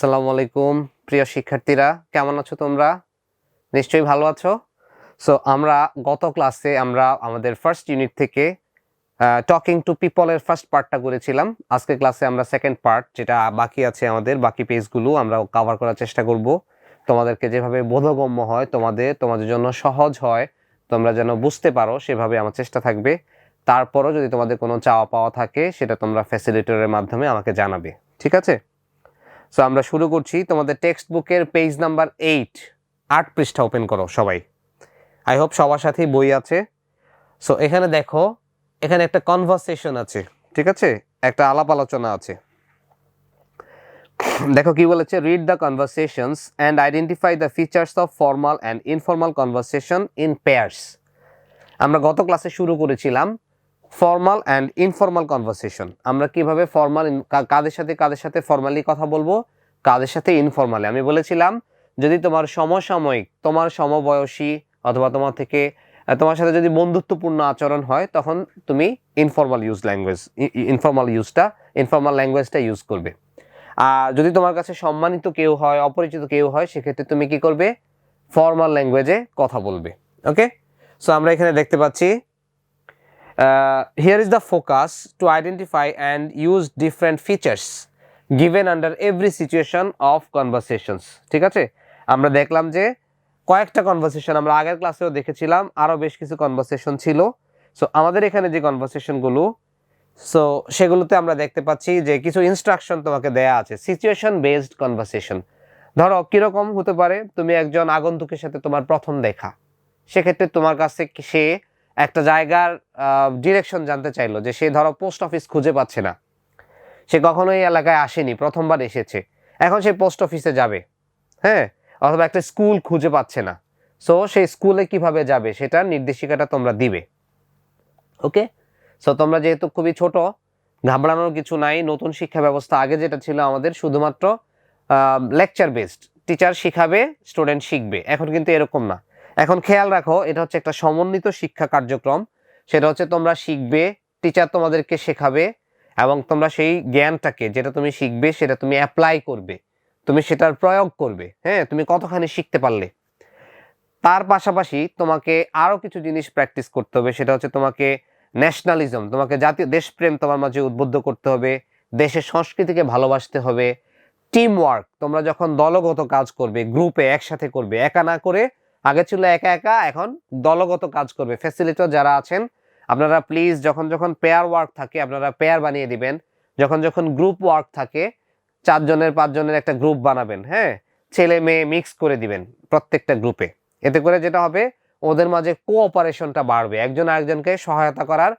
আসসালামু আলাইকুম প্রিয় শিক্ষার্থীরা, কেমন আছো তোমরা? নিশ্চয়ই ভালো আছো। সো আমরা গত ক্লাসে আমাদের ফার্স্ট ইউনিট থেকে টকিং টু পিপলের ফার্স্ট পার্টটা করেছিলাম। আজকে ক্লাসে আমরা সেকেন্ড পার্ট, যেটা বাকি আছে আমাদের বাকি পেজগুলো আমরা কভার করার চেষ্টা করব। তোমাদেরকে যেভাবে বোধগম্য হয়, তোমাদের জন্য সহজ হয়, তোমরা যেন বুঝতে পারো সেভাবে আমার চেষ্টা থাকবে। তারপরও যদি তোমাদের কোনো চাওয়া পাওয়া থাকে সেটা তোমরা ফ্যাসিলিটেটরের মাধ্যমে আমাকে জানাবে, ঠিক আছে? সো আমরা শুরু করছি। তোমাদের টেক্সট বুকের পেজ নাম্বার 8 পৃষ্ঠা ওপেন করো সবাই। আই হোপ সবার সাথেই বই আছে। সো এখানে দেখো, এখানে একটা কনভারসেশন আছে, ঠিক আছে? একটা আলাপ আলোচনা আছে। দেখো কি বলেছে, read the conversations and identify the features of formal and informal conversation in pairs. আমরা গত ক্লাসে শুরু করেছিলাম ফর্মাল অ্যান্ড ইনফর্মাল কনভারসেশন। আমরা কিভাবে কাদের সাথে ফর্মালি কথা বলবো, কাদের সাথে ইনফর্মালি। আমি বলেছিলাম যদি তোমার সমসাময়িক, তোমার সমবয়সী অথবা তোমার সাথে যদি বন্ধুত্বপূর্ণ আচরণ হয়, তখন তুমি ইনফর্মাল ল্যাঙ্গুয়েজটা ইউজ করবে। আর যদি তোমার কাছে সম্মানিত কেউ হয়, অপরিচিত কেউ হয়, সেক্ষেত্রে তুমি কি করবে? ফর্মাল ল্যাঙ্গুয়েজে কথা বলবে। ওকে, সো আমরা এখানে দেখতে পাচ্ছি here is the focus to identify and use different features given under every situation of conversations. ঠিক আছে, আমরা দেখলাম যে কয়েকটা কনভারসেশন আমরা আগের ক্লাসেও দেখেছিলাম, আরও বেশ কিছু কনভারসেশন ছিল। সো আমাদের এখানে যে কনভারসেশনগুলো, সো সেগুলোতে আমরা দেখতে পাচ্ছি যে কিছু ইনস্ট্রাকশন তোমাকে দেয়া আছে। সিচুয়েশন বেসড কনভারসেশন, ধরো কিরকম হতে পারে, তুমি একজন আগন্তুকের সাথে তোমার প্রথম দেখা, সেক্ষেত্রে তোমার কাছে সে একটা জায়গার ডিরেকশন জানতে চাইলো, যে সে ধরো পোস্ট অফিস খুঁজে পাচ্ছে না, সে কখনোই এলাকায় আসেনি, প্রথমবার এসেছে, এখন সে পোস্ট অফিসে যাবে, হ্যাঁ, অথবা একটা স্কুল খুঁজে পাচ্ছে না, সো সেই স্কুলে কিভাবে যাবে সেটার নির্দেশিকাটা তোমরা দিবে। ওকে, সো তোমরা যেহেতু খুবই ছোট, ঘাবড়ানোর কিছু নাই। নতুন শিক্ষা ব্যবস্থা আগে যেটা ছিল আমাদের শুধুমাত্র লেকচার বেসড, টিচার শিখাবে, স্টুডেন্ট শিখবে, এখন কিন্তু এরকম না। এখন খেয়াল রাখো, এটা হচ্ছে একটা সমন্বিত শিক্ষা কার্যক্রম। সেটা হচ্ছে তোমরা শিখবে, টিচার তোমাদেরকে শেখাবে, এবং তোমরা সেই জ্ঞানটাকে, যেটা তুমি শিখবে সেটা তুমি অ্যাপ্লাই করবে, তুমি সেটার প্রয়োগ করবে। হ্যাঁ, তুমি কতখানি শিখতে পারলে। তার পাশাপাশি তোমাকে আরও কিছু জিনিস প্র্যাকটিস করতে হবে। সেটা হচ্ছে তোমাকে ন্যাশনালিজম, তোমাকে জাতীয় দেশপ্রেম তোমার মাঝে উদ্বুদ্ধ করতে হবে, দেশের সংস্কৃতিকে ভালোবাসতে হবে। টিম ওয়ার্ক, তোমরা যখন দলগত কাজ করবে, গ্রুপে একসাথে করবে, একা না করে, আগে ছিল একা একা, এখন দলগত কাজ করবে। ফ্যাসিলিটেটর যারা আছেন আপনারা প্লিজ, যখন যখন পেয়ার ওয়ার্ক থাকে আপনারা পেয়ার বানিয়ে দিবেন, যখন যখন গ্রুপ ওয়ার্ক থাকে 4 জনের 5 জনের একটা গ্রুপ বানাবেন, হ্যাঁ, ছেলে মেয়ে মিক্স করে দিবেন প্রত্যেকটা গ্রুপে। এতে করে যেটা হবে, ওদের মাঝে কোঅপারেশনটা বাড়বে, একজন আরেকজনকে সহায়তা করার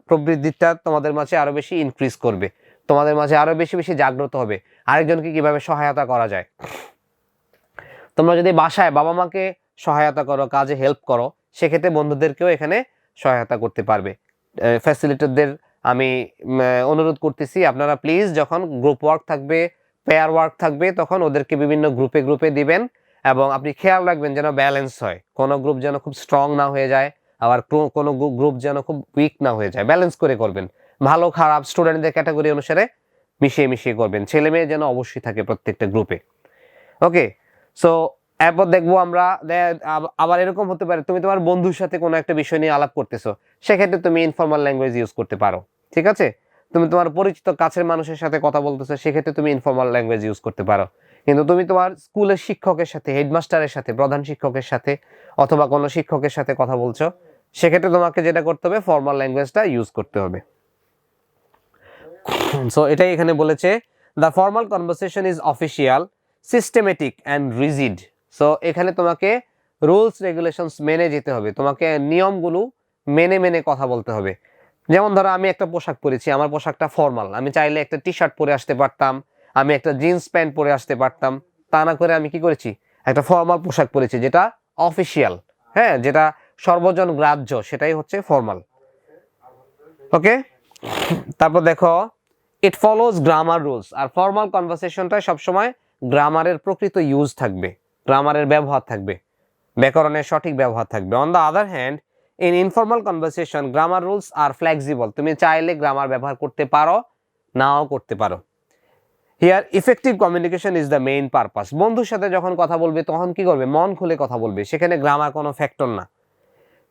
প্রবৃত্তিটা তোমাদের মাঝে আরো বেশি ইনক্রিজ করবে, তোমাদের মাঝে আরো বেশি বেশি জাগ্রত হবে আরেকজনকে কিভাবে সহায়তা করা যায়। তোমরা যদি বাসায় বাবা মাকে সহায়তা করো, কাজে হেল্প করো, সেক্ষেত্রে বন্ধুদেরকেও এখানে সহায়তা করতে পারবে। ফ্যাসিলিটেটরদের আমি অনুরোধ করতেছি, আপনারা প্লিজ যখন গ্রুপ ওয়ার্ক থাকবে, পেয়ার ওয়ার্ক থাকবে, তখন ওদেরকে বিভিন্ন গ্রুপে গ্রুপে দিবেন, এবং আপনি খেয়াল রাখবেন যেন ব্যালেন্স হয়, কোনো গ্রুপ যেন খুব স্ট্রং না হয়ে যায়, আবার কোনো গ্রুপ যেন খুব উইক না হয়ে যায়, ব্যালেন্স করে করবেন। ভালো খারাপ স্টুডেন্টদের ক্যাটাগরি অনুসারে মিশিয়ে মিশিয়ে করবেন, ছেলে মেয়ে যেন অবশ্যই থাকে প্রত্যেকটা গ্রুপে। ওকে, সো এরপর দেখবো আমরা, আবার এরকম হতে পারে তুমি তোমার বন্ধুর সাথে কোনো একটা বিষয় নিয়ে আলাপ করতেছো, সেক্ষেত্রে তুমি ইনফর্মাল ল্যাঙ্গুয়েজ ইউজ করতে পারো, ঠিক আছে? তুমি তোমার পরিচিত কাছের মানুষের সাথে কথা বলতেছো, সেক্ষেত্রে তুমি ইনফর্মাল ল্যাঙ্গুয়েজ ইউজ করতে পারো। কিন্তু তুমি তোমার স্কুলের শিক্ষকের সাথে, হেডমাস্টারের সাথে, প্রধান শিক্ষকের সাথে, অথবা কোনো শিক্ষকের সাথে কথা বলছো, সেক্ষেত্রে তোমাকে যেটা করতে হবে, ফর্মাল ল্যাঙ্গুয়েজটা ইউজ করতে হবে। সো এটাই এখানে বলেছে, the formal conversation is official, systematic and rigid. So এখানে তোমাকে রুলস রেগুলেশনস মেনে যেতে হবে, তোমাকে নিয়মগুলো মেনে মেনে কথা বলতে হবে। যেমন ধরো আমি একটা পোশাক পরেছি, আমার পোশাকটা ফর্মাল, আমি চাইলে একটা টি শার্ট পরে আসতে পারতাম, আমি একটা জিন্স প্যান্ট পরে আসতে পারতাম, তা না করে আমি কি করেছি, একটা ফর্মাল পোশাক পরেছি যেটা অফিসিয়াল, হ্যাঁ, যেটা সর্বজন গ্রাহ্য, সেটাই হচ্ছে ফর্মাল। ওকে, তারপর দেখো, ইট ফলোজ গ্রামার রুলস। আর ফর্মাল কনভারসেশনটায় সবসময় গ্রামারের প্রকৃত ইউজ থাকবে, গ্রামারের ব্যবহার থাকবে, ব্যাকরণের সঠিক ব্যবহার থাকবে। On the other hand, in informal conversation grammar rules are flexible, তুমি চাইলে গ্রামার ব্যবহার করতে পারো, নাও করতে পারো। Here effective communication is the main purpose. বন্ধুর সাথে যখন কথা বলবে তখন কি করবে, মন খুলে কথা বলবে, সেখানে গ্রামার কোনো ফ্যাক্টর না।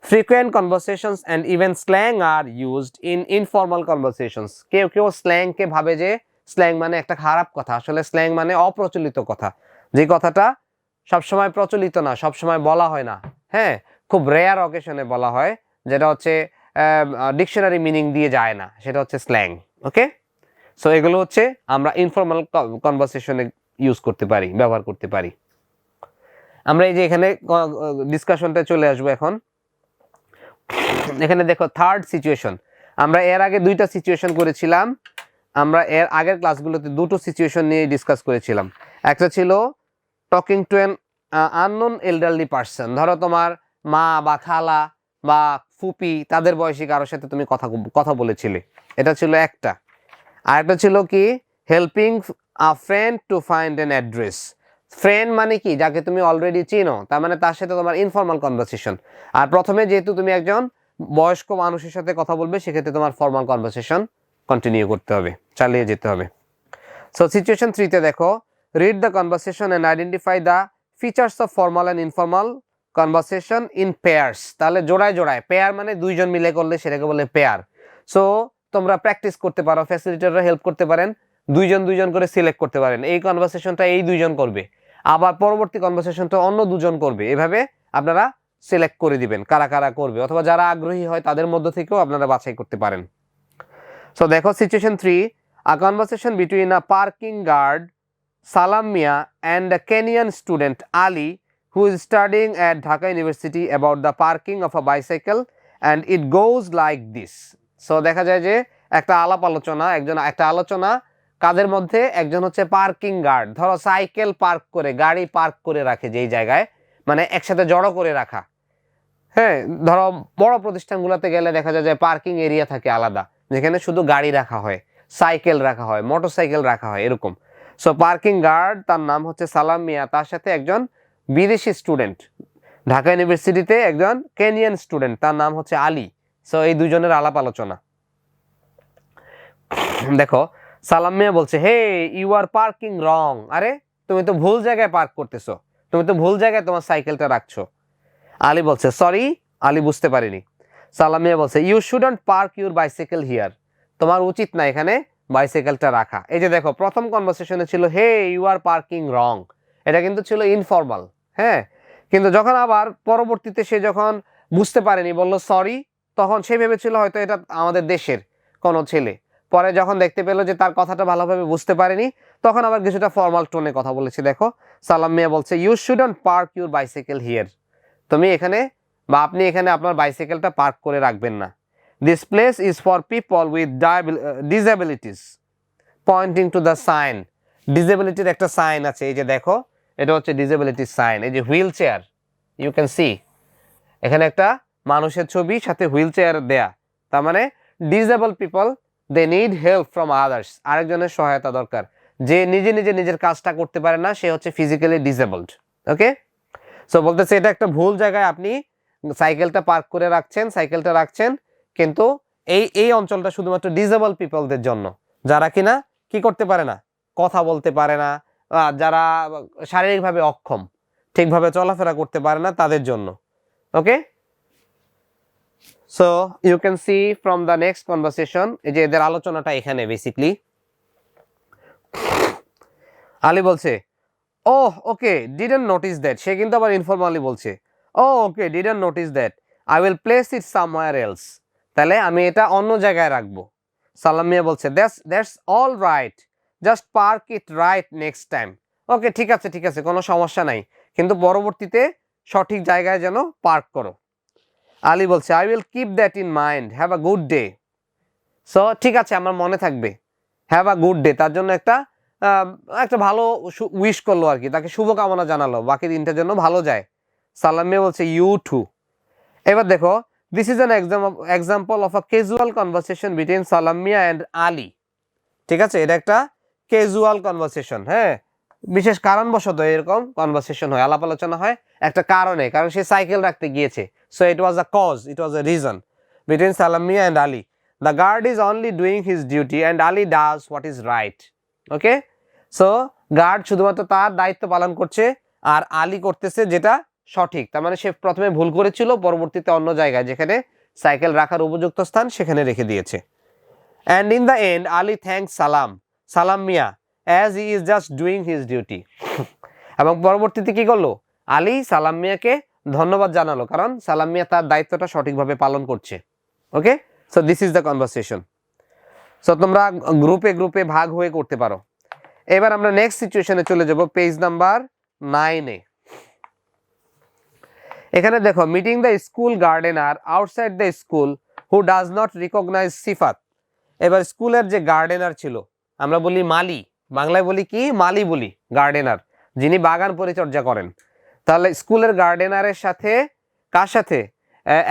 Frequent conversations and even slang are used in informal conversations. কেউ কেউ স্ল্যাং কে ভাবে যে স্ল্যাং মানে একটা খারাপ কথা, আসলে স্ল্যাং মানে অপ্রচলিত কথা, যে কথাটা সবসময় প্রচলিত না, সবসময় বলা হয় না, হ্যাঁ, খুব রেয়ার অকেশনে বলা হয়, যেটা হচ্ছে ডিকশনারি মিনিং দিয়ে যায় না, সেটা হচ্ছে স্ল্যাং। ওকে, সো এগুলো হচ্ছে আমরা ইনফর্মাল কনভারসেশনে ইউজ করতে পারি, ব্যবহার করতে পারি। আমরা এই যে এখানে ডিসকাশনটা চলে আসবো এখন। এখানে দেখো থার্ড সিচুয়েশন, আমরা এর আগে দুইটা সিচুয়েশন করেছিলাম, আমরা এর আগের ক্লাসগুলোতে দুটো সিচুয়েশন নিয়ে ডিসকাস করেছিলাম। একটা ছিল talking to an unknown elderly person, ধরো তোমার মা বা খালা বা ফুপি, তাদের বয়সী কারোর সাথে তুমি কথা বলেছিলে, এটা ছিল একটা। আর একটা ছিল কি, helping a friend to find an address. Friend মানে কি, যাকে তুমি অলরেডি চিনো, তার মানে তার সাথে তোমার ইনফর্মাল কনভারসেশন। আর প্রথমে যেহেতু তুমি একজন বয়স্ক মানুষের সাথে কথা বলবে, সেক্ষেত্রে তোমার ফর্মাল কনভারসেশন কন্টিনিউ করতে হবে, চালিয়ে যেতে হবে। সো সিচুয়েশন 3তে দেখো, read the conversation and identify the features of formal and informal conversation in pairs. তাহলে জোড়ায় জোড়ায়, পেয়ার মানে দুইজন মিলে করলে সেটাকে বলে পেয়ার। সো তোমরা প্র্যাকটিস করতে পারো, ফ্যাসিলিটেটররা হেল্প করতে পারেন, দুইজন দুইজন করে সিলেক্ট করতে পারেন, এই কনভারসেশনটা এই দুইজন করবে, আবার পরবর্তী কনভারসেশনটা অন্য দুজন করবে, এভাবে আপনারা সিলেক্ট করে দিবেন কারা কারা করবে, অথবা যারা আগ্রহী হয় তাদের মধ্য থেকেও আপনারা বাছাই করতে পারেন। সো দেখো situation 3, a conversation between a parking guard Salam Mia and a Kenyan student Ali who is studying at Dhaka University about the parking of a bicycle, and it goes like this. So দেখা যায় যে একটা আলোচনা কাদের মধ্যে, একজন হচ্ছে পার্কিং গার্ড, ধরো cycle park করে, গাড়ি পার্ক করে রাখে যেই জায়গায়, মানে একসাথে জড়ো করে রাখা, হ্যাঁ, ধরো বড় প্রতিষ্ঠানগুলোতে গেলে দেখা যায় যে পার্কিং এরিয়া থাকে আলাদা, যেখানে শুধু গাড়ি রাখা হয়, সাইকেল রাখা হয়, মোটরসাইকেল রাখা হয়, এরকম। সো পার্কিং গার্ড, তার নাম হচ্ছে সালাম মিয়া, তার সাথে একজন বিদেশি স্টুডেন্ট, ঢাকা ইউনিভার্সিটিতে একজন কেনিয়ান স্টুডেন্ট, তার নাম হচ্ছে আলী। সো এই দুজনের আলাপ আলোচনা। দেখো সালাম মিয়া বলছে, হে ইউ আর পার্কিং রং, আরে তুমি তো ভুল জায়গায় পার্ক করতেছো, তুমি তো ভুল জায়গায় তোমার সাইকেলটা রাখছো। আলী বলছে, সরি, আলী বুঝতে পারিনি। সালাম মিয়া বলছে, you shouldn't park your bicycle here, তোমার উচিত না এখানে বাইসাইকেলটা রাখা। এই যে দেখো প্রথম কনভারসেশনে ছিল হে ইউ আর পার্কিং রং, এটা কিন্তু ছিল ইনফর্মাল, হ্যাঁ, কিন্তু যখন আবার পরবর্তীতে সে যখন বুঝতে পারেনি, বলল সরি, তখন সে ভেবেছিল হয়তো এটা আমাদের দেশের কোনো ছেলে, পরে যখন দেখতে পেলো যে তার কথাটা ভালোভাবে বুঝতে পারেনি, তখন আবার কিছুটা ফর্মাল টোনে কথা বলেছে। দেখো সালাম মিয়া বলছে, you shouldn't park your bicycle here, তুমি এখানে বা আপনি এখানে আপনার বাইসাইকেলটা পার্ক করে রাখবেন না। This place is for people with disabilities, pointing to the sign. ডিসএবিলিটির একটা সাইন আছে, এই যে দেখো এটা হচ্ছে ডিসএবিলিটির সাইন, এই যে wheelchair, you can see, এখানে একটা মানুষের ছবি সাথে হুইল চেয়ার দেয়া, তার মানে disable people they need help from others, আরেকজনের সহায়তা দরকার, যে নিজে নিজে নিজের কাজটা করতে পারে না, সে হচ্ছে ফিজিক্যালি ডিসেবলড। ওকে, সো বলতেছে এটা একটা ভুল জায়গায় আপনি সাইকেলটা পার্ক করে রাখছেন, কিন্তু এই অঞ্চলটা শুধুমাত্র ডিসেবল পিপলদের জন্য, যারা কিনা কি করতে পারে না, কথা বলতে পারে না, যারা শারীরিকভাবে অক্ষম, ঠিকভাবে চলাফেরা করতে পারে না, তাদের জন্য। Okay, so you can see from the next conversation, এই যে এদের আলোচনাটা এখানে বেসিকলি। আলী বলছে, oh okay didn't notice that, সে কিন্তু আবার ইনফর্মালি বলছে, oh okay didn't notice that, I will place it somewhere else, তাহলে আমি এটা অন্য জায়গায় রাখবো। সালাম মিয়া বলছে, that's all right, just park it right next time. Okay, ঠিক আছে, কোনো সমস্যা নাই, কিন্তু পরবর্তীতে সঠিক জায়গায় যেন পার্ক করো। আলী বলছে, I will keep that in mind, have a good day. So ঠিক আছে, আমার মনে থাকবে, হ্যাভ আ গুড ডে, তার জন্য একটা ভালো উইশ করলো আর কি, তাকে শুভকামনা জানালো, বাকি দিনটার জন্য ভালো যায়। সালাম মিয়া বলছে, ইউ টু। এবার দেখো, this is an example of a casual conversation between Salam Mia and Ali. ঠিক আছে, এটা একটা ক্যাজুয়াল কনভারসেশন, হ্যাঁ, বিশেষ কারণবশত এরকম কনভারসেশন হয়, আলাপ আলোচনা হয় একটা কারণে, কারণ সে সাইকেল রাখতে গিয়েছে। So it was a cause, it was a reason between Salam Mia and Ali. The guard is only doing his duty and Ali does what is right. Okay, so guard শুধুমাত্র তার দায়িত্ব পালন করছে, আর আলী করতেছে যেটা সঠিক। তার মানে সে প্রথমে ভুল করেছিল, পরবর্তীতে অন্য জায়গায় যেখানে সাইকেল রাখার উপযুক্ত স্থান সেখানে রেখে দিয়েছে। And in the end Ali thanks Salam Mia as he is just doing his duty. এবং পরবর্তীতে কি করলো, আলী সালাম মিয়াকে ধন্যবাদ জানালো, কারণ সালাম মিয়া তার দায়িত্বটা সঠিকভাবে পালন করছে। Okay, so this is the conversation. So তোমরা গ্রুপে গ্রুপে ভাগ হয়ে করতে পারো। এবার আমরা নেক্সট সিচুয়েশনে চলে যাব, পেজ নাম্বার 9-এ। এখানে দেখো, meeting the school gardener outside the school who does not recognize Sifat. এবার স্কুলের যে গার্ডেনার ছিল, আমরা বলি মালি, বাংলায় বলি কি, মালি বলি, গার্ডেনার যিনি বাগান পরিচর্যা করেন। তাহলে স্কুলের গার্ডেনারের সাথে কার সাথে,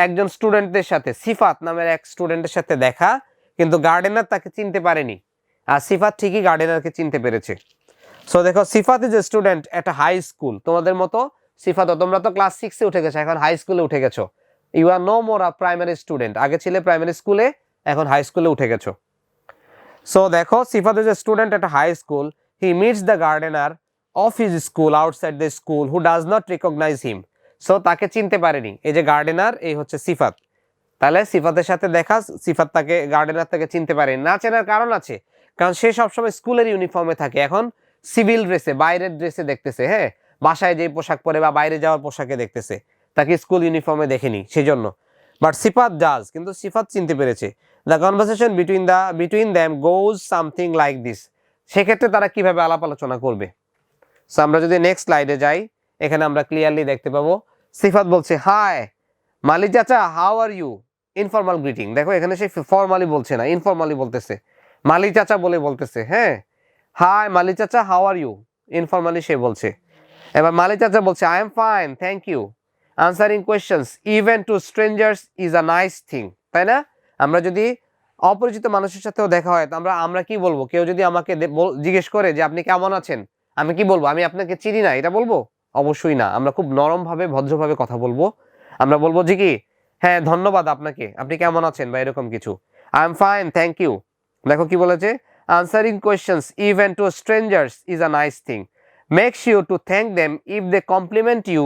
একজন স্টুডেন্টদের সাথে, সিফাত নামের এক স্টুডেন্টের সাথে দেখা, কিন্তু গার্ডেনার তাকে চিনতে পারেনি, আর সিফাত ঠিকই গার্ডেনারকে চিনতে পেরেছে। সো দেখো, Sifat is a student at a high school. তোমাদের মতো সিফাত, তোমরা তো ক্লাস 6-এ উঠে গেছো, এখন হাই স্কুলে উঠে গেছো। You are no more a primary student, আগে ছিলে প্রাইমারি স্কুলে, এখন হাই স্কুলে উঠে গেছো। সো দেখো, Sifat is a student at a high school, he meets the gardener of his school outside the school who does not recognize him. So তাকে চিনতে পারেনি, এই যে গার্ডেনার, এই হচ্ছে সিফাত। তাহলে সিফাতের সাথে দেখা, সিফাত তাকে, গার্ডেনার তাকে চিনতে পারেনি। না চেনার কারণ আছে, কারণ সে সবসময় স্কুলের ইউনিফর্মে থাকে, এখন সিভিল ড্রেসে, বাইরের ড্রেসে দেখতেছে, হ্যাঁ, বাসায় যে পোশাক পরে বা বাইরে যাওয়ার পোশাকে দেখতেছে, তাকে স্কুল ইউনিফর্মে দেখেনি সেজন্য। বাট সিফাত ডাজ, কিন্তু সিফাত চিনতে পেরেছে। The conversation between them goes something like this. সেক্ষেত্রে তারা কিভাবে আলাপ আলোচনা করবে। সো আমরা যদি নেক্সট স্লাইডে যাই, এখানে আমরা ক্লিয়ারলি দেখতে পাবো, সিফাত বলছে, হাই মালি চাচা, how are you, informal greeting. দেখো এখানে সে ফর্মালি বলছে না, ইনফর্মালি বলতেছে, মালি চাচা বলে বলতেছে, হ্যাঁ, হাই মালি চাচা, হাউ আর ইউ, ইনফর্মালি সে বলছে। এবার মালি চাচা বলছে, I am fine thank you, answering questions even to strangers is a nice thing. তাই না, আমরা যদি অপরিচিত মানুষের সাথেও দেখা হয়, আমরা কি বলবো, কেউ যদি আমাকে জিজ্ঞেস করে যে আপনি কেমন আছেন, আমি কি বলবো, আমি আপনাকে চিনি না, এটা বলবো? অবশ্যই না, আমরা খুব নরমভাবে ভদ্রভাবে কথা বলবো। আমরা বলবো যে কি, হ্যাঁ ধন্যবাদ আপনাকে, আপনি কেমন আছেন, বা এরকম কিছু, I am fine thank you. দেখো কি বলেছে, answering questions even to strangers is a nice thing, make sure to thank them if they compliment you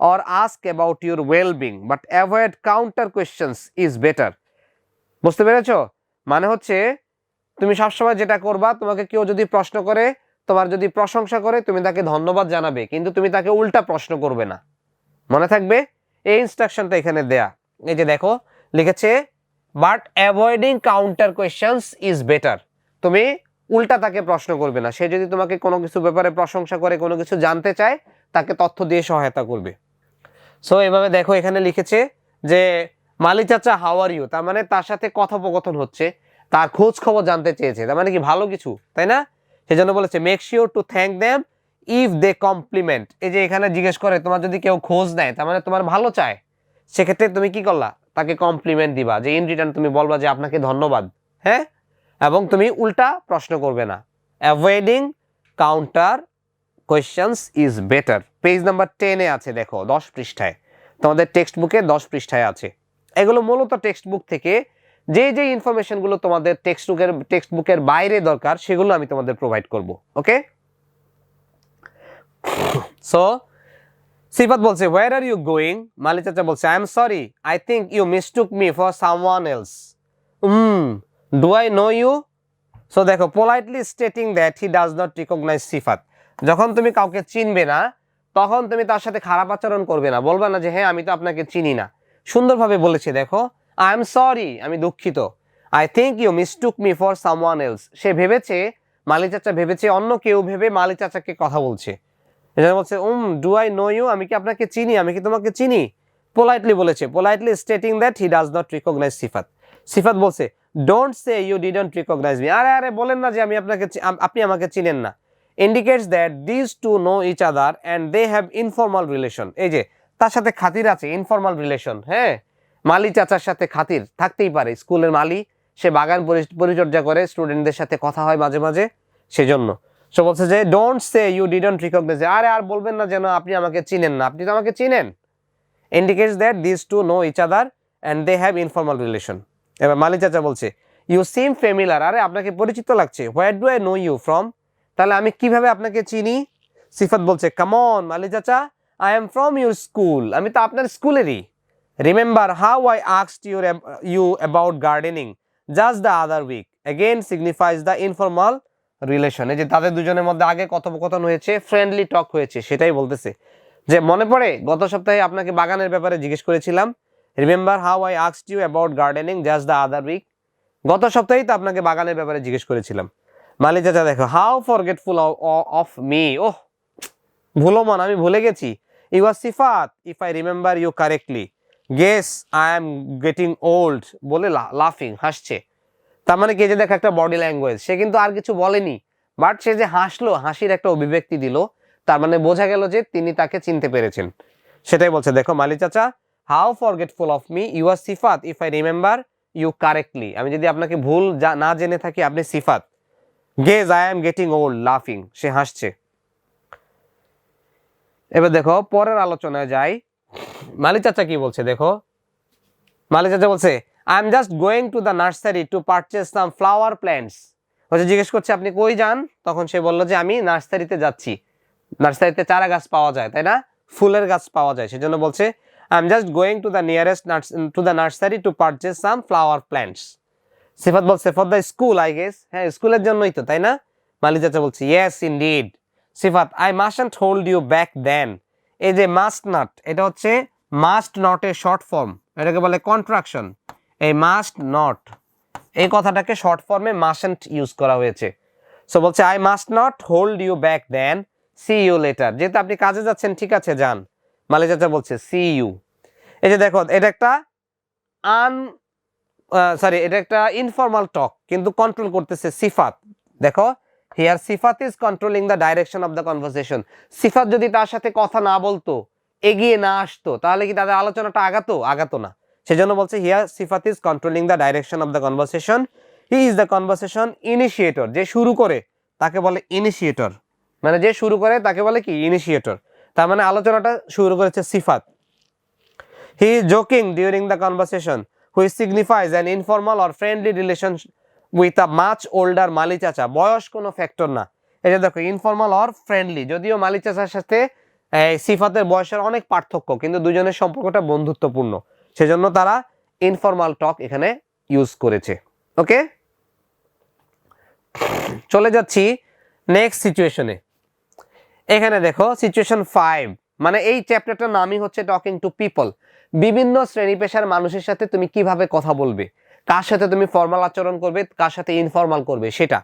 or ask about your well-being but avoid counter questions is better। বুঝতে পেরেছো? মানে হচ্ছে, তুমি সবসময় যেটা করবা, তোমাকে কেউ যদি প্রশ্ন করে, তোমার যদি প্রশংসা করে, তুমি তাকে ধন্যবাদ জানাবে, কিন্তু তুমি তাকে উল্টা প্রশ্ন করবে না। মনে থাকবে, এই ইনস্ট্রাকশনটা এখানে দেয়া। এই যে দেখো লিখেছে, but avoiding counter questions is better. তুমি উল্টা তাকে প্রশ্ন করবে না। সে যদি তোমাকে কোনো কিছু ব্যাপারে প্রশংসা করে, কোনো কিছু জানতে চায়, তাকে তথ্য দিয়ে সহায়তা করবে। সো এভাবে দেখো, এখানে লিখেছে যে মালি চাচা হাউ আর ইউ, তার মানে তার সাথে কথোপকথন হচ্ছে, তার খোঁজ খবর জানতে চেয়েছে, তার মানে কি ভালো কিছু, তাই না? সেজন্য বলেছে make sure to thank them if they compliment. এই যে এখানে জিজ্ঞেস করে, তোমার যদি কেউ খোঁজ নেয়, তার মানে তোমার ভালো চায়, সেক্ষেত্রে তুমি কি করলা, তাকে কমপ্লিমেন্ট দিবা, যে ইন রিটার্ন তুমি বলবা যে আপনাকে ধন্যবাদ, হ্যাঁ, এবং তুমি উল্টা প্রশ্ন করবে না। Avoiding counter questions is better. Page number 10-এ আছে, দেখো 10 পৃষ্ঠায়, তোমাদের টেক্সট বুকে 10 পৃষ্ঠায় আছে। এগুলো মূলত টেক্সট বুক থেকে যে যে ইনফরমেশনগুলো তোমাদের টেক্সট বুকের বাইরে দরকার, সেগুলো আমি তোমাদের প্রোভাইড করব। ওকে, সো সিফাত বলছে, হোয়ার আর ইউ গোয়িং। মালি চাচা বলছে, I am sorry, I think you mistook me for someone else. Do I know you. So দেখো, politely stating that he does not recognize Sifat. যখন তুমি কাউকে চিনবে না, তখন তুমি তার সাথে খারাপ আচরণ করবে না, বলবে না যে হ্যাঁ আমি তো আপনাকে চিনি না। সুন্দরভাবে বলেছে, দেখো, আই এম সরি, আমি দুঃখিত, I think you mistook me for someone else. সে ভেবেছে, মালি চাচা ভেবেছে অন্য কেউ ভেবে মালি চাচাকে কথা বলছে। এটা বলছে, ডু আই নো ইউ, আমি কি আপনাকে চিনি, আমি কি তোমাকে চিনি। পোলাইটলি বলেছে, politely stating that he does not recognize Sifat. Sifat বলছে, don't say you didn't recognize me. আরে আরে বলেন না যে আপনি আমাকে চিনেন না। Indicates that this two know each other and they have informal relation. এই যে তার সাথে খাতির আছে, ইনফর্মাল রিলেশন। হ্যাঁ, মালি চাচার সাথে খাতির থাকতেই পারে, স্কুলের মালি, সে বাগান পরিচর্যা করে, স্টুডেন্টদের সাথে কথা হয় মাঝে মাঝে, সেজন্য সে বলছে যে don't say you didn't recognise. আরে আর বলবেন না যেন আপনি আমাকে চিনেন না, আপনি তো আমাকে চিনেন। Indicates that this two know each other and they have informal relation. এবার মালি চাচা বলছে, ইউ সিম ফ্যামিলার, আরে আপনাকে পরিচিত লাগছে। Where do I know you from. তাহলে আমি কিভাবে আপনাকে চিনি? সিফাত বলছে কাম on Mali Chacha, I am from your school, আমি তো আপনার স্কুলেরই। Remember how I asked you about gardening just the other week, again signifies the informal relation. এই যে তাদের দুজনের মধ্যে আগে কথোপকথন হয়েছে, ফ্রেন্ডলি টক হয়েছে, সেটাই বলতেছে যে মনে পড়ে গত সপ্তাহে আপনাকে বাগানের ব্যাপারে জিজ্ঞেস করেছিলাম, remember how I asked you about gardening just the other week, গত সপ্তাহেই তো আপনাকে বাগানের ব্যাপারে জিজ্ঞেস করেছিলাম। মালি চাচা দেখো, how forgetful of me, oh ভুলো মন, আমি ভুলে গেছি। You are Sifat if I remember you correctly, guess I am getting old বলে লাফিং, হাসছে। তার মানে কি, যে দেখো একটা বডি ল্যাঙ্গুয়েজ, সে কিন্তু আর কিছু বলেনি, বাট সে যে হাসলো, হাসির একটা অভিব্যক্তি দিল, তার মানে বোঝা গেল যে তিনি তাকে চিনতে পেরেছেন। সেটাই বলছে দেখো মালি চাচা, how forgetful of me, you are Sifat if I remember you correctly, আমি যদি আপনাকে ভুল না জেনে থাকি আপনি Sifat. Guess I am getting old লাফিং, সে হাসছে। এবার দেখো পরের আলোচনায় যাই, মালি চাচা কি বলছে দেখো। মালি চাচা বলছে I am just going to the nursery to purchase some flower plants. হচ্ছে জিজ্ঞেস করছে আপনি কই যান, তখন সে বলল যে আমি নার্সারিতে যাচ্ছি। নার্সারিতে চারা গাছ পাওয়া যায়, তাই না, ফুলের গাছ পাওয়া যায়, সেজন্য বলছে I am just going to the nearest to the nursery to purchase some flower plants. Sifat বলছে for the school I guess, হ্যাঁ স্কুলের জন্যই তো, তাই না। মালি চাচা বলছে yes indeed. Sifat I mustn't hold you back then, এই যে মাস্ট নট, এটা হচ্ছে মাস্ট নটের শর্ট ফর্ম, এটাকে বলে কন্ট্রাকশন। এই মাস্ট নট এই কথাটাকে শর্ট ফর্মে মাস্টন্ট ইউজ করা হয়েছে। সো বলছে I must not hold you back then, see you later, যেহেতু আপনি কাজে যাচ্ছেন ঠিক আছে যান। মালি চাচা বলছে সি ইউ। এই যে দেখো এটা একটা এটা একটা ইনফর্মাল টক, কিন্তু কন্ট্রোল করতেছে সিফাত। দেখো here Sifat is controlling the direction of the conversation. Sifat যদি তার সাথে কথা না বলতো, এগিয়ে না আসতো, তাহলে কি তাদের আলোচনাটা আগাতো না। সেজন্য বলছে here Sifat is controlling the direction of the conversation, he is the conversation initiator, যে শুরু করে তাকে বলে ইনিশিয়েটর, মানে যে শুরু করে তাকে বলে কি ইনিশিয়েটর। তার মানে আলোচনাটা শুরু করেছে Sifat. He is joking during the conversation which signifies an informal or friendly relation with a much older মালি চাচা, বয়স কোনো ফ্যাক্টর না। এই যে দেখো ইনফর্মাল অর ফ্রেন্ডলি, যদিও মালি চাচার সাথে সিফাতের বয়সের অনেক পার্থক্য, কিন্তু দুজনের সম্পর্কটা বন্ধুত্বপূর্ণ, সেজন্য তারা ইনফর্মাল টক এখানে ইউজ করেছে। ওকে, চলে যাচ্ছি নেক্সট সিচুয়েশনে। এখানে দেখো সিচুয়েশন 5, মানে এই চ্যাপ্টারটার নামই হচ্ছে টকিং টু পিপল। বিভিন্ন শ্রেণী পেশার মানুষের সাথে তুমি কিভাবে কথা বলবে, কার সাথে তুমি ফর্মাল আচরণ করবে, কার সাথে ইনফর্মাল করবে, সেটা।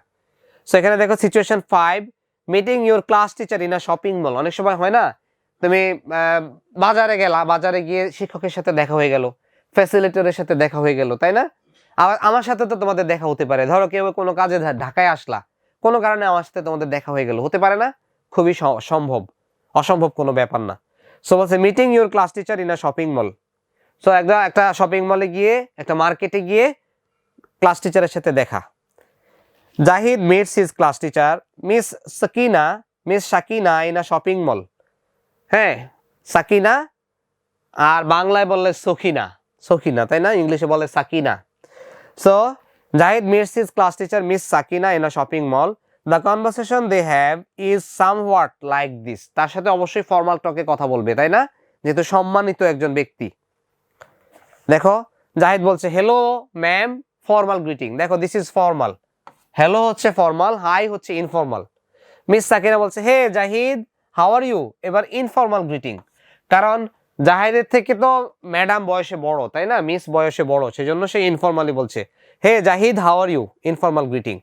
সো এখানে দেখো situation 5, meeting your class teacher in a shopping mall. অনেক সময় হয় না, তুমি বাজারে গেলা, বাজারে গিয়ে শিক্ষকের সাথে দেখা হয়ে গেল, ফ্যাসিলিটরের সাথে দেখা হয়ে গেল, তাই না। আবার আমার সাথে তো তোমাদের দেখা হতে পারে, ধরো কেউ কোনো কাজে ঢাকায় আসলা, কোনো কারণে আমার সাথে তোমাদের দেখা হয়ে গেল, হতে পারে না, খুবই সম্ভব, অসম্ভব কোনো ব্যাপার না। সো বলছে meeting your class teacher in a shopping mall. So একটা শপিং মলে গিয়ে, একটা মার্কেটে গিয়ে ক্লাস টিচারের সাথে দেখা। Zahid meets his class teacher miss Sakina in a shopping mall. হ্যাঁ সাকিনা, আর বাংলায় বললে সখিনা, তাই না, ইংলিশে বলে Sakina. So Zahid meets his class teacher miss Sakina in a shopping mall. The conversation they have is somewhat like this. তার সাথে অবশ্যই ফর্মাল টকে কথা বলবে, তাই না, যেহেতু সম্মানিত একজন ব্যক্তি। দেখো জাহিদ বলছে হ্যালো ম্যাম, ফর্মাল গ্রিটিং। দেখো দিস ইজ ফর্মাল, হ্যালো হচ্ছে ফর্মাল, হাই হচ্ছে ইনফর্মাল। মিস সাকিনা বলছে hey Zahid how are you, এবার ইনফর্মাল গ্রিটিং, কারণ জাহিদের থেকে তো ম্যাডাম বয়সে বড়, তাই না, মিস বয়সে বড়, সেজন্য সে ইনফর্মালি বলছে hey Zahid how are you, informal greeting.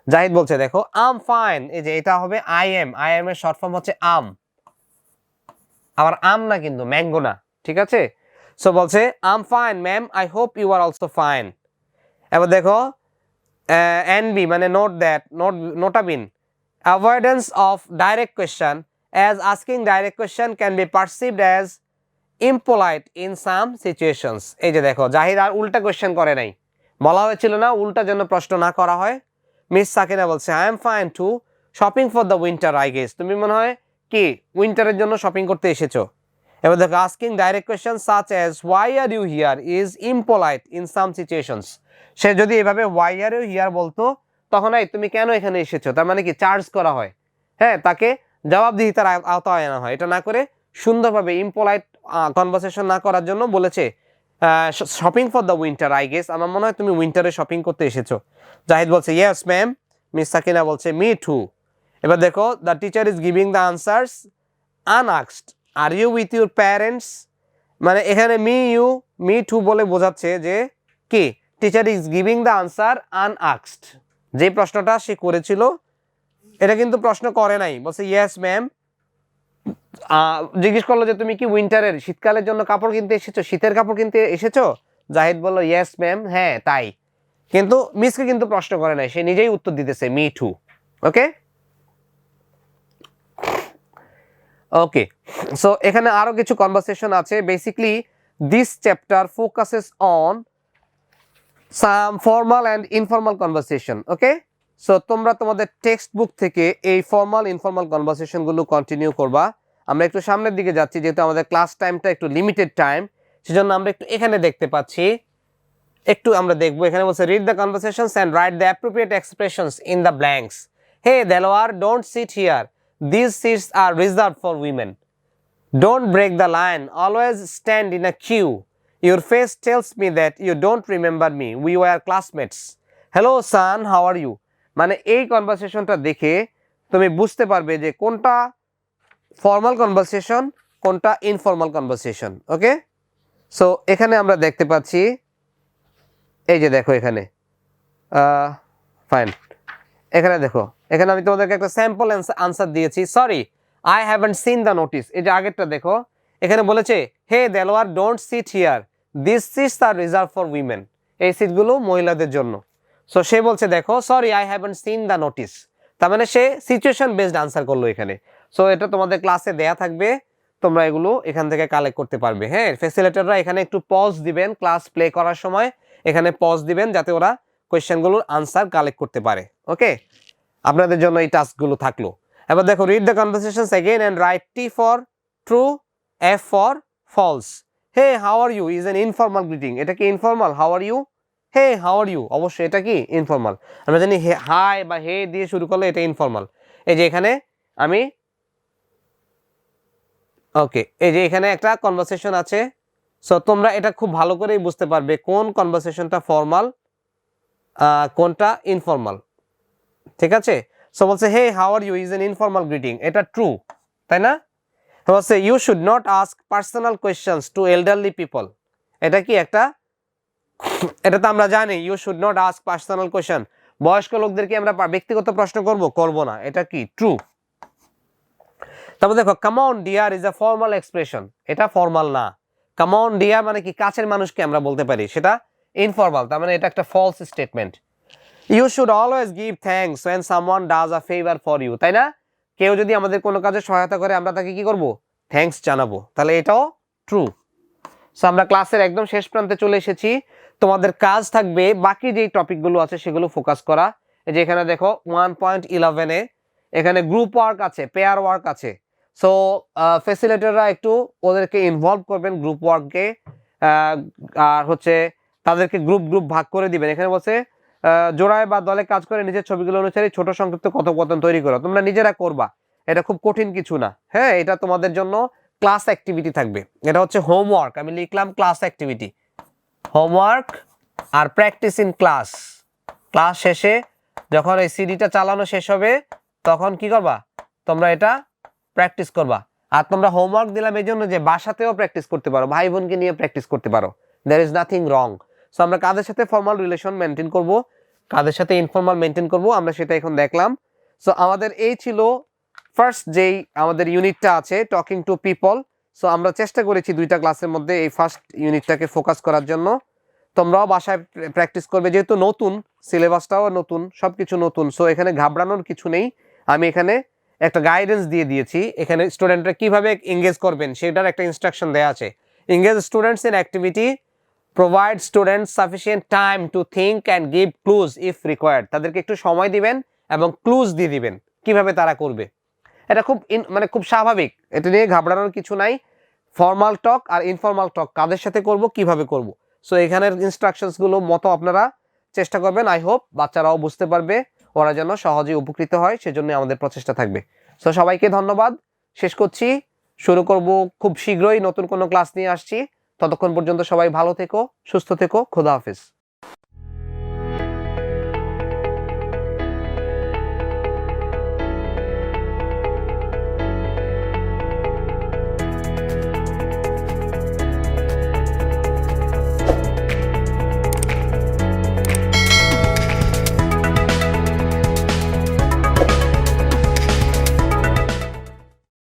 Zahid বলছে দেখো আম ফাইন, এই যে এটা হবে আই এম এর শর্ট ফর্ম হচ্ছে আম, আবার আম না কিন্তু ম্যাঙ্গো না, ঠিক আছে। সো বলছে I'm fine ma'am, I hope you are also fine. এবার দেখো এনবি মানে নোটাবিন, avoidance of direct question, as asking direct question can be perceived as impolite in some situations. এই যে দেখো জাহিদ আর উল্টা কোয়েশ্চেন করে নাই, বলা হয়েছিল না উল্টা যেন প্রশ্ন না করা হয়। মিস সাকিনা বলছে I am fine too, shopping for the winter I guess, তুমি মনে হয় কি উইন্টারের জন্য শপিং করতে এসেছো। এবার দেখো asking direct question such as why are you here is impolite in some situations. সে যদি এভাবে হোয়াই আর ইউ হিয়ার বলতো, তখন এই তুমি কেন এখানে এসেছো, তার মানে কি চার্জ করা হয়। হ্যাঁ, তাকে জবাবদিহিতার আওতায় আনা হয়। এটা না করে সুন্দরভাবে ইমপোলাইট কনভারসেশন না করার জন্য বলেছে shopping for the winter I guess, আমার মনে হয় তুমি উইন্টারে শপিং করতে এসেছো। জাহিদ বলছে ইয়েস ম্যাম। মিস সাকিনা বলছে মি টু। এবার দেখো the teacher is giving the answers unasked are you with your parents, মানে এখানে মি টু বলে বোঝাচ্ছে যে কি teacher is giving the answer unasked, যে প্রশ্নটা সে করেছিল এটা কিন্তু প্রশ্ন করে নাই, বলছে ইয়েস ম্যাম। জিজ্ঞেস করলো যে তুমি কি উইন্টারের শীতকালের জন্য কাপড় কিনতে এসেছো, শীতের কাপড় কিনতে এসেছো? জাহিদ বলল ইয়েস ম্যাম, হ্যাঁ তাই। কিন্তু মিসকে কিন্তু প্রশ্ন করে নাই, সে নিজেই উত্তর দিতেছে মি টু। ওকে ওকে, সো এখানে আরো কিছু কনভারসেশন আছে। Basically this chapter focuses on some formal and informal conversation. Okay, so তোমরা তোমাদের টেক্সট বুক থেকে এই ফর্মাল ইনফর্মাল কনভারসেশনগুলো কন্টিনিউ করবা। আমরা একটু সামনের দিকে যাচ্ছি, যেহেতু আমাদের ক্লাস টাইমটা একটু লিমিটেড টাইম, সেজন্য আমরা একটু এখানে দেখতে পাচ্ছি, একটু আমরা দেখবো। এখানে বলছে read the conversations and write the appropriate expressions in the blanks. Hey Delwar, don't sit here, this seats are reserved for women. Don't break the line, always stand in a queue. Your face tells me that you don't remember me. We were classmates. Hello son, how are you? মানে এই কনভারসেশনটা দেখে তুমি বুঝতে পারবে যে কোনটা formal conversation, কোনটা informal conversation. ওকে, so এখানে আমরা দেখতে পাচ্ছি, এই যে দেখো এখানে ফাইন, এখানে দেখো, এখানে আমি তোমাদেরকে একটা স্যাম্পল আনসার দিয়েছি। Sorry I haven't seen the notice। এই যে আগেরটা দেখো, এখানে বলেছে hey Delwar don't sit here, this seats are reserve for women, এই সিটগুলো মহিলাদের জন্য। সো সে বলছে দেখো sorry I haven't seen the notice, তার মানে সে সিচুয়েশন বেসড আনসার করলো এখানে। সো এটা তোমাদের ক্লাসে দেয়া থাকবে, তোমরা এগুলো এখান থেকে কালেক্ট করতে পারবে। হ্যাঁ, ফ্যাসিলিটেটররা এখানে একটু পজ দিবেন, ক্লাস প্লে করার সময় এখানে পজ দিবেন যাতে ওরা কোয়েশ্চেনগুলোর আনসার কালেক্ট করতে পারে। ওকে, আপনাদের জন্য এই টাস্কগুলো থাকলো। এবার দেখো read the conversations again and write T for true, F for false. Hey how are you is an informal greeting. এটা কি informal? How are you, hey how are you, অবশ্যই এটা কি ইনফর্মাল। আমরা জানি হাই বা হে দিয়ে শুরু করলে এটা ইনফর্মাল। এই যে এখানে আমি ওকে, এই যে এখানে একটা কনভারসেশন আছে। সো তোমরা এটা খুব ভালো করেই বুঝতে পারবে কোন কনভারসেশনটা ফর্মাল, কোনটা ইনফর্মাল। ঠিক আছে, সো বলছে hey how are you is an informal greeting, এটা ট্রু, তাই না? তো বলছে you should not ask personal questions to elderly people. এটা কি একটা, এটা তো আমরা জানি you should not ask personal question, বয়স্ক লোকদেরকে আমরা ব্যক্তিগত প্রশ্ন করব না, এটা কি ট্রু। তারপর দেখো come on dear is a formal expression, এটা ফর্মাল না। কাম অন ডিয়ার মানে কি কাছের মানুষকে আমরা বলতে পারি, সেটা ইনফর্মাল, তার মানে এটা একটা false statement. You should always give thanks when someone does a favour for you, তাই না? কেউ যদি আমাদের কোনো কাজে সহায়তা করে আমরা তাকে কি করব? থ্যাঙ্কস জানাবো, তাহলে এটাও ট্রু। সো আমরা ক্লাসের একদম শেষ প্রান্তে চলে এসেছি। তোমাদের কাজ থাকবে বাকি যেই টপিকগুলো আছে সেগুলো ফোকাস করা। এই যে এখানে দেখো 1.11 এখানে গ্রুপ ওয়ার্ক আছে, পেয়ার ওয়ার্ক আছে। সো ফ্যাসিলিটেটররা একটু ওদেরকে ইনভলভ করবেন গ্রুপ ওয়ার্ককে, আর হচ্ছে তাদেরকে গ্রুপ ভাগ করে দিবেন। এখানে বলছে জোড়ায় বা দলে কাজ করে নিজের ছবিগুলো অনুসারে ছোট সংক্ষিপ্ত কথোপকথন তৈরি করো। তোমরা নিজেরা করবা, এটা খুব কঠিন কিছু না। হ্যাঁ, এটা তোমাদের জন্য ক্লাস অ্যাক্টিভিটি থাকবে, এটা হচ্ছে হোমওয়ার্ক। আমি লিখলাম ক্লাস অ্যাক্টিভিটি, হোমওয়ার্ক আর প্র্যাকটিস ইন ক্লাস। ক্লাস শেষে যখন এই সিডিটা চালানো শেষ হবে তখন কি করবা? তোমরা এটা প্র্যাকটিস করবা। আর তোমরা হোমওয়ার্ক দিলাম এই জন্য যে বাসাতেও প্র্যাকটিস করতে পারো, ভাই বোনকে নিয়ে প্র্যাকটিস করতে পারো, there is nothing wrong. So আমরা কাদের সাথে ফর্মাল রিলেশন মেনটেন করব, কাদের সাথে ইনফর্মাল মেনটেন করব, আমরা সেটা এখন দেখলাম। সো আমাদের এই ছিল ফার্স্ট যেই আমাদের ইউনিটটা আছে টকিং টু পিপল। সো আমরা চেষ্টা করেছি দুইটা ক্লাসের মধ্যে এই ফার্স্ট ইউনিটটাকে ফোকাস করার জন্য। তোমরাও বাসায় প্র্যাকটিস করবে, যেহেতু নতুন সিলেবাসটাও নতুন, সব কিছু নতুন। সো এখানে ঘাবড়ানোর কিছু নেই, আমি এখানে একটা গাইডেন্স দিয়ে দিয়েছি। এখানে স্টুডেন্টরা কিভাবে এঙ্গেজ করবেন সেটার একটা ইনস্ট্রাকশন দেওয়া আছে। Engage students in activity, provide students sufficient time to think and give clues if required. তাদেরকে একটু সময় দিবেন এবং ক্লুজ দিয়ে দিবেন কিভাবে তারা করবে। এটা খুব মানে খুব স্বাভাবিক, এটা নিয়ে ঘাবড়ানোর কিছু নাই। ফর্মাল টক আর ইনফর্মাল টক কাদের সাথে করব, কিভাবে করব। সো এখানের ইনস্ট্রাকশনসগুলো মতো আপনারা চেষ্টা করবেন। আই হোপ বাচ্চারাও বুঝতে পারবে। ওরা যেন সহজেই উপকৃত হয়, সেজন্য আমাদের প্রচেষ্টা থাকবে। সো সবাইকে ধন্যবাদ, শেষ করছি। শুরু করব খুব শীঘ্রই, নতুন কোনো ক্লাস নিয়ে আসছি। ততক্ষণ পর্যন্ত সবাই ভালো থেকো, সুস্থ থেকো, খোদা হাফেজ।